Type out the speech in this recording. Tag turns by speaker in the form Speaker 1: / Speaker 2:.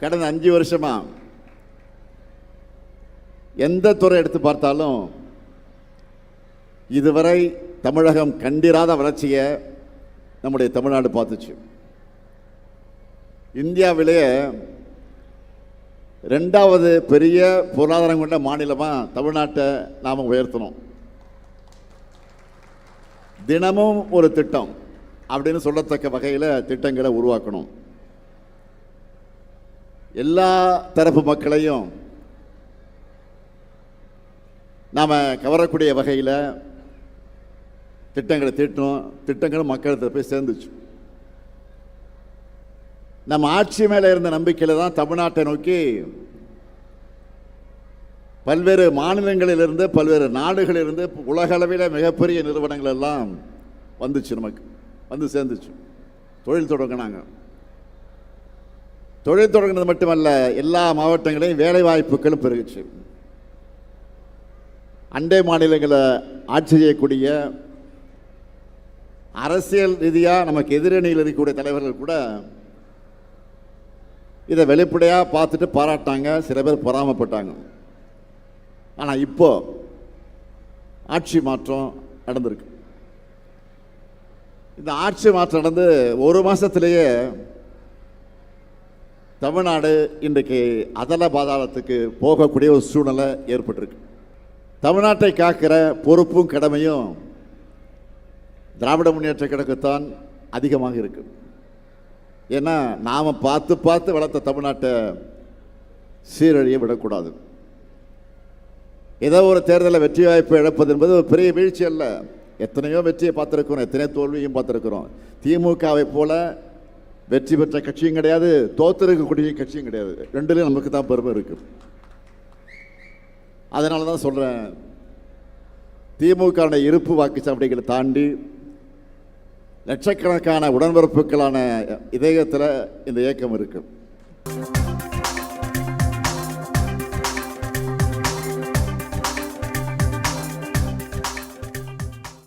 Speaker 1: கடந்த 5 வருஷமா எந்த துறை எடுத்து பார்த்தாலும் இதுவரை தமிழகம் கண்டிராத வளர்ச்சியை நம்முடைய தமிழ்நாடு பார்த்துச்சு. இந்தியாவிலேயே 2வது பெரிய பொருளாதாரம் கொண்ட மாநிலமாக தமிழ்நாட்டை நாம் உயர்த்தணும். தினமும் ஒரு திட்டம் அப்படின்னு சொல்லத்தக்க வகையில் திட்டங்களை உருவாக்கணும். எல்லா தரப்பு மக்களையும் நாம் கவரக்கூடிய வகையில் திட்டங்களை தீட்டணும். திட்டங்களும் மக்களுக்கு போய் சேர்ந்துச்சு. நம்ம ஆட்சி மேலே இருந்த நம்பிக்கையில் தான் தமிழ்நாட்டை நோக்கி பல்வேறு மாநிலங்களிலிருந்து பல்வேறு நாடுகளிலிருந்து உலக அளவில் மிகப்பெரிய நிறுவனங்கள் எல்லாம் வந்துச்சு, நமக்கு வந்து சேர்ந்துச்சு. தொழில் தொடங்கினாங்க. தொழில் தொடங்கினது மட்டுமல்ல, எல்லா மாவட்டங்களையும் வேலை வாய்ப்புகளும் பெருகுச்சு. அண்டை மாநிலங்களை ஆட்சி செய்யக்கூடிய அரசியல் ரீதியாக நமக்கு எதிரணியில் இருக்கக்கூடிய தலைவர்கள் கூட இதை வெளிப்படையாக பார்த்துட்டு பாராட்டாங்க. சில பேர் பொறாமப்பட்டாங்க. ஆனால் இப்போ ஆட்சி மாற்றம் நடந்திருக்கு. இந்த ஆட்சி மாற்றம் நடந்து ஒரு மாதத்திலேயே தமிழ்நாடு இன்றைக்கு அதல பாதாளத்துக்கு போகக்கூடிய ஒரு சூழ்நிலை ஏற்பட்டிருக்கு. தமிழ்நாட்டை காக்கிற பொறுப்பும் கடமையும் திராவிட முன்னேற்ற கழகத்தான் அதிகமாக இருக்கு. ஏன்னா நாம் பார்த்து பார்த்து வளர்த்த தமிழ்நாட்டை சீரழிய விடக்கூடாது. ஏதோ ஒரு தேர்தலில் வெற்றி வாய்ப்பு இழப்பது என்பது ஒரு பெரிய வீழ்ச்சி அல்ல. எத்தனையோ வெற்றியை பார்த்துருக்கிறோம், எத்தனையோ தோல்வியும் பார்த்துருக்கிறோம். திமுகவை போல வெற்றி பெற்ற கட்சியும் கிடையாது, தோத்திருக்கக்கூடிய கட்சியும் கிடையாது. ரெண்டுலேயும் நமக்கு தான் பெருமை இருக்கு. அதனால தான் சொல்கிறேன், திமுக இருப்பு வாக்குச்சாவடிகளை தாண்டி லட்சக்கணக்கான உடன்பிறப்புகளான இதயத்தில் இந்த இயக்கம் இருக்குது.